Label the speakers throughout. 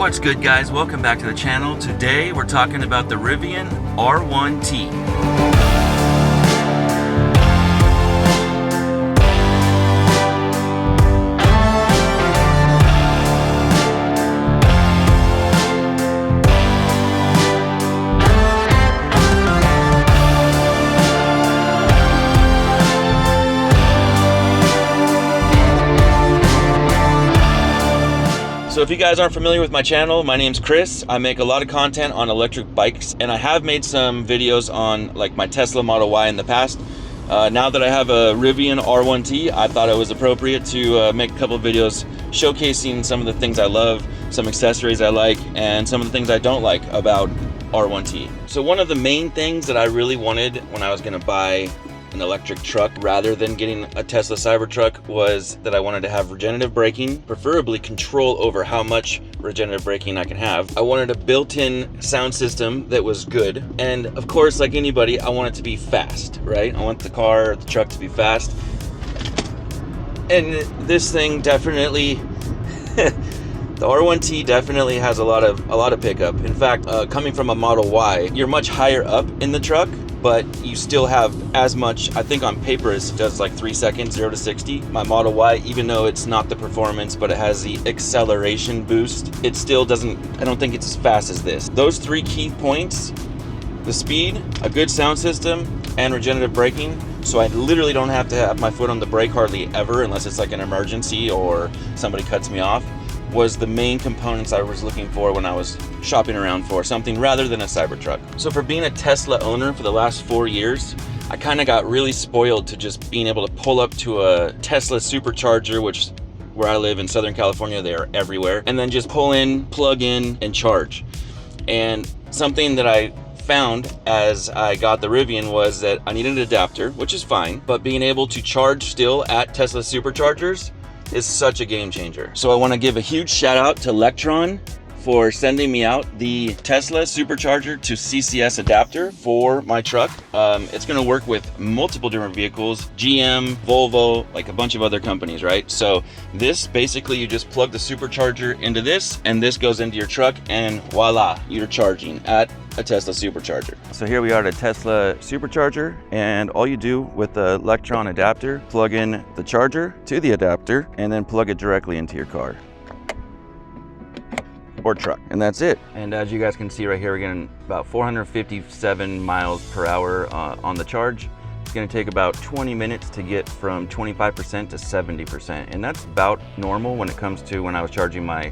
Speaker 1: What's good, guys? Welcome back to the channel. Today we're talking about the Rivian R1T. So if you guys aren't familiar with my channel, my name's Chris. I make a lot of content on electric bikes, and I have made some videos on like my Tesla Model Y in the past. Now that I have a Rivian R1T, I thought it was appropriate to make a couple of videos showcasing some of the things I love, some accessories I like, and some of the things I don't like about R1T. So one of the main things that I really wanted when I was gonna buy an electric truck rather than getting a Tesla Cybertruck was that I wanted to have regenerative braking, preferably control over how much regenerative braking I can have. I wanted a built-in sound system that was good, and of course, like anybody, I want it to be fast, right? I want the truck to be fast. And this thing definitely the R1T definitely has a lot of pickup. In fact, coming from a Model Y, you're much higher up in the truck, but you still have as much. I think on paper it does like 3 seconds, 0 to 60. My Model Y, even though it's not the performance, but it has the acceleration boost, it still doesn't, I don't think it's as fast as this. Those three key points, the speed, a good sound system, and regenerative braking, so I literally don't have to have my foot on the brake hardly ever unless it's like an emergency or somebody cuts me off, was the main components I was looking for when I was shopping around for something rather than a Cybertruck. So for being a Tesla owner for the last 4 years, I kind of got really spoiled to just being able to pull up to a Tesla supercharger, which where I live in Southern California, they are everywhere, and then just pull in, plug in, and charge. And something that I found as I got the Rivian was that I needed an adapter, which is fine, but being able to charge still at Tesla superchargers is such a game changer. So I want to give a huge shout out to Lectron for sending me out the Tesla supercharger to CCS adapter for my truck. It's going to work with multiple different vehicles, GM, Volvo, like a bunch of other companies, right? So this basically, you just plug the supercharger into this, and this goes into your truck, and voila, you're charging at a Tesla supercharger. So here we are at a Tesla supercharger, and all you do with the Lectron adapter, plug in the charger to the adapter and then plug it directly into your car or truck, and that's it. And as you guys can see right here, we're getting about 457 miles per hour on the charge. It's going to take about 20 minutes to get from 25% to 70%, and that's about normal when it comes to when I was charging my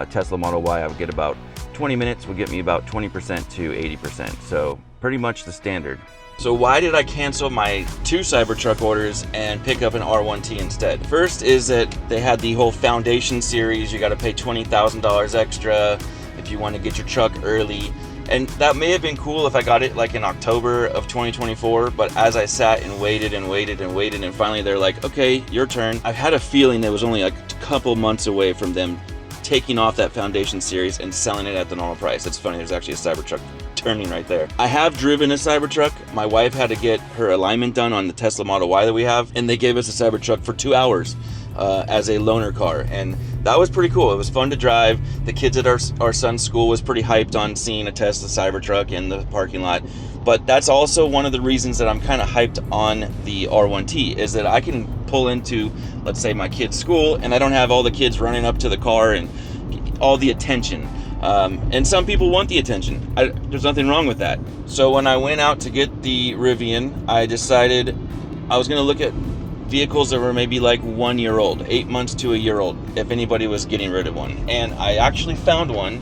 Speaker 1: Tesla Model Y. I would get about 20 minutes would get me about 20% to 80%, so pretty much the standard. So why did I cancel my 2 Cybertruck orders and pick up an R1T instead? First is that they had the whole Foundation series. You got to pay $20,000 extra if you want to get your truck early. And that may have been cool if I got it like in October of 2024, but as I sat and waited and waited and waited, and finally they're like, okay, your turn. I've had a feeling it was only like a couple months away from them taking off that Foundation series and selling it at the normal price. It's funny, there's actually a Cybertruck turning right there. I have driven a Cybertruck. My wife had to get her alignment done on the Tesla Model Y that we have, and they gave us a Cybertruck for 2 hours as a loaner car, and that was pretty cool. It was fun to drive. The kids at our son's school was pretty hyped on seeing a Tesla Cybertruck in the parking lot. But that's also one of the reasons that I'm kind of hyped on the R1T, is that I can pull into, let's say, my kid's school, and I don't have all the kids running up to the car and all the attention. And some people want the attention. There's nothing wrong with that. So when I went out to get the Rivian, I decided I was going to look at vehicles that were maybe like 1 year old, 8 months to a year old, if anybody was getting rid of one. And I actually found one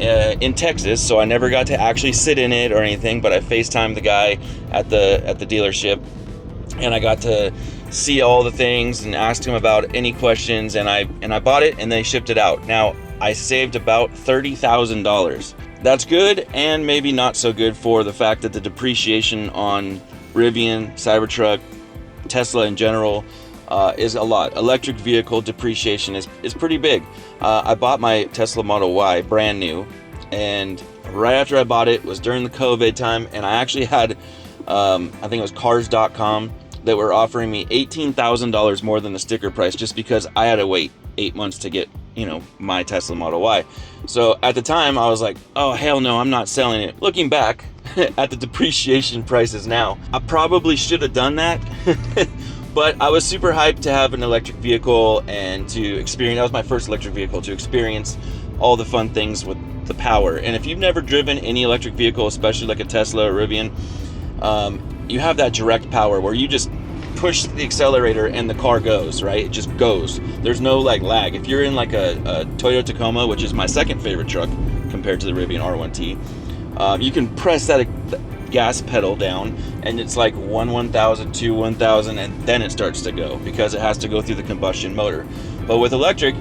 Speaker 1: in Texas, so I never got to actually sit in it or anything, but I FaceTimed the guy at the dealership, and I got to see all the things and asked him about any questions, and I bought it, and they shipped it out. Now, I saved about $30,000. That's good, and maybe not so good for the fact that the depreciation on Rivian, Cybertruck, Tesla in general is a lot. Electric vehicle depreciation is pretty big. I bought my Tesla Model Y brand new, and right after I bought it was during the COVID time, and I actually had, I think it was cars.com, that were offering me $18,000 more than the sticker price just because I had to wait 8 months to get, you know, my Tesla Model Y. So at the time I was like, oh hell no, I'm not selling it. Looking back at the depreciation prices now, I probably should have done that. But I was super hyped to have an electric vehicle and to experience, that was my first electric vehicle, to experience all the fun things with the power. And if you've never driven any electric vehicle, especially like a Tesla or Rivian, you have that direct power where you just push the accelerator and the car goes, right? It just goes. There's no like lag. If you're in like a Toyota Tacoma, which is my second favorite truck compared to the Rivian R1T, you can press that gas pedal down and it's like 1,000, 2, 1,000, and then it starts to go because it has to go through the combustion motor. But with electric,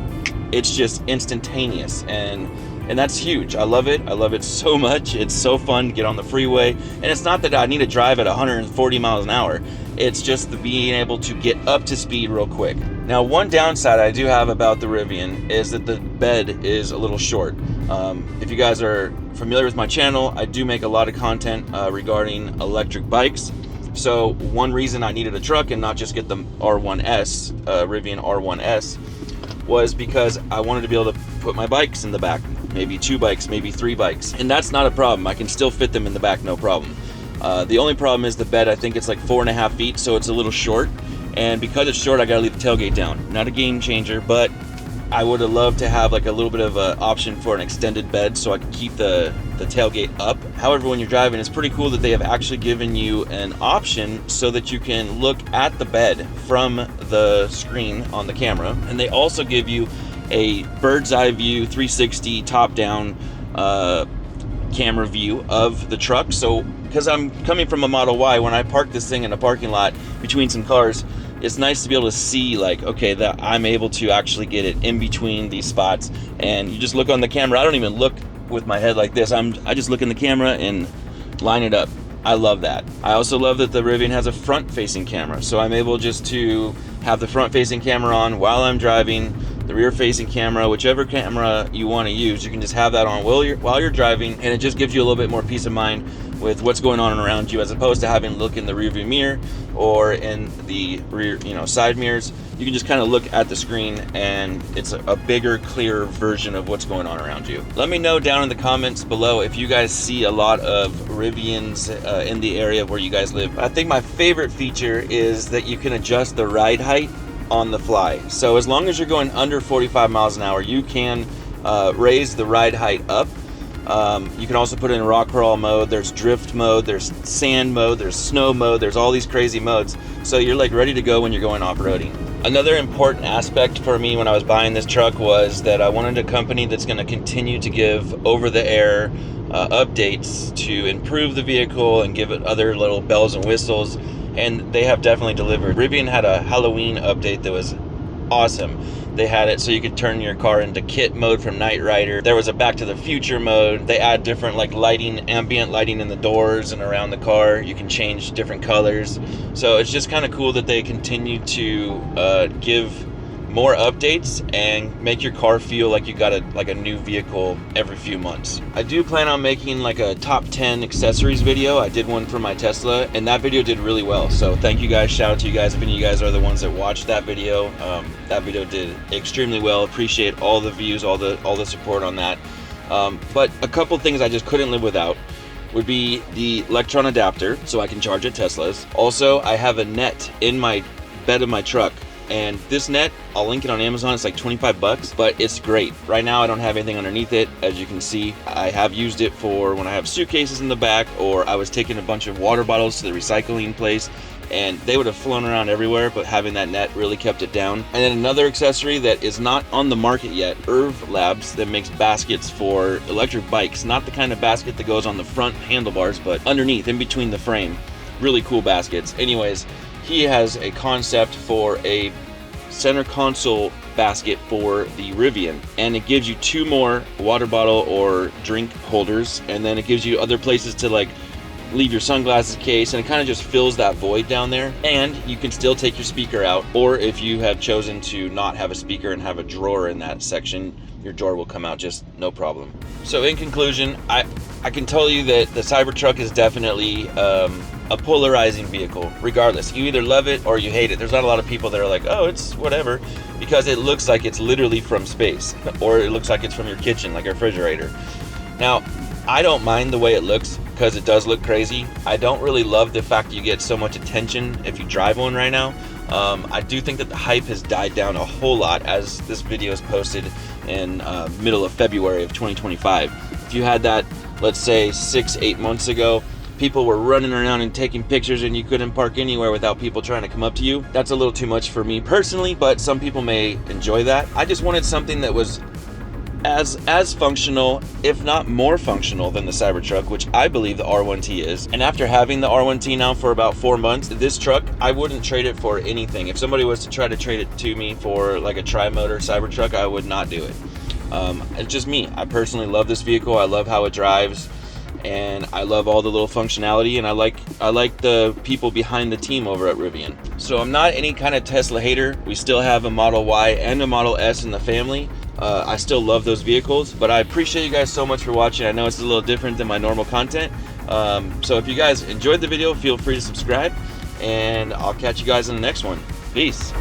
Speaker 1: it's just instantaneous, and that's huge. I love it so much. It's so fun to get on the freeway, and it's not that I need to drive at 140 miles an hour. It's just the being able to get up to speed real quick. Now, one downside I do have about the Rivian is that the bed is a little short. If you guys are familiar with my channel, I do make a lot of content regarding electric bikes. So one reason I needed a truck and not just get the R1S, Rivian R1S, was because I wanted to be able to put my bikes in the back, maybe 2 bikes, maybe 3 bikes, and that's not a problem. I can still fit them in the back, no problem. The only problem is the bed. I think it's like 4.5 feet, so it's a little short, and because it's short, I gotta leave the tailgate down. Not a game changer, but I would have loved to have like a little bit of an option for an extended bed so I could keep the tailgate up. However, when you're driving, it's pretty cool that they have actually given you an option so that you can look at the bed from the screen on the camera, and they also give you a bird's eye view 360 top down camera view of the truck. So because I'm coming from a Model Y, when I park this thing in a parking lot between some cars, it's nice to be able to see like, okay, that I'm able to actually get it in between these spots, and you just look on the camera. I don't even look with my head like this. I just look in the camera and line it up. I love that. I also love that the Rivian has a front-facing camera, so I'm able just to have the front-facing camera on while I'm driving, the rear-facing camera, whichever camera you want to use, you can just have that on while you're driving, and it just gives you a little bit more peace of mind with what's going on around you, as opposed to having to look in the rearview mirror or in the rear, side mirrors. You can just kind of look at the screen, and it's a bigger, clearer version of what's going on around you. Let me know down in the comments below if you guys see a lot of Rivians in the area where you guys live. I think my favorite feature is that you can adjust the ride height on the fly. So as long as you're going under 45 miles an hour, you can raise the ride height up. You can also put it in rock crawl mode. There's drift mode, there's sand mode, there's snow mode, there's all these crazy modes. So you're like ready to go when you're going off-roading. Another important aspect for me when I was buying this truck was that I wanted a company that's going to continue to give over-the-air updates to improve the vehicle and give it other little bells and whistles, and they have definitely delivered. Rivian had a Halloween update that was awesome. They had it so you could turn your car into kit mode from Knight Rider. There was a Back to the Future mode. They add different like lighting, ambient lighting in the doors and around the car. You can change different colors. So it's just kind of cool that they continue to give more updates and make your car feel like you got a new vehicle every few months. I do plan on making like a top 10 accessories video. I did one for my Tesla, and that video did really well. So thank you guys. Shout out to you guys if any of you guys are the ones that watched that video. That video did extremely well. Appreciate all the views, all the support on that. But a couple things I just couldn't live without would be the Lectron adapter so I can charge at Teslas. Also, I have a net in my bed of my truck, and this net, I'll link it on Amazon. It's like 25 bucks, but it's great. Right now I don't have anything underneath it. As you can see, I have used it for when I have suitcases in the back, or I was taking a bunch of water bottles to the recycling place and they would have flown around everywhere, but having that net really kept it down. And then another accessory that is not on the market yet, Irv Labs, that makes baskets for electric bikes. Not the kind of basket that goes on the front handlebars, but underneath, in between the frame. Really cool baskets. Anyways, he has a concept for a center console basket for the Rivian, and it gives you 2 more water bottle or drink holders, and then it gives you other places to like leave your sunglasses case, and it kind of just fills that void down there. And you can still take your speaker out, or if you have chosen to not have a speaker and have a drawer in that section, your drawer will come out just no problem. So in conclusion, I can tell you that the Cybertruck is definitely a polarizing vehicle. Regardless, you either love it or you hate it. There's not a lot of people that are like, oh, it's whatever, because it looks like it's literally from space, or it looks like it's from your kitchen, like a refrigerator. Now, I don't mind the way it looks because it does look crazy. I don't really love the fact you get so much attention if you drive one right now. I do think that the hype has died down a whole lot as this video is posted in middle of February of 2025. If you had that, let's say 6-8 months ago, people were running around and taking pictures and you couldn't park anywhere without people trying to come up to you. That's a little too much for me personally, but some people may enjoy that. I just wanted something that was as functional, if not more functional than the Cybertruck, which I believe the R1T is. And after having the R1T now for about 4 months, this truck, I wouldn't trade it for anything. If somebody was to try to trade it to me for like a tri-motor Cybertruck, I would not do it. It's just me. I personally love this vehicle. I love how it drives, and I love all the little functionality, and I like the people behind the team over at Rivian. So I'm not any kind of Tesla hater. We still have a Model Y and a Model S in the family. I still love those vehicles, but I appreciate you guys so much for watching. I know it's a little different than my normal content. So if you guys enjoyed the video, feel free to subscribe, and I'll catch you guys in the next one. Peace.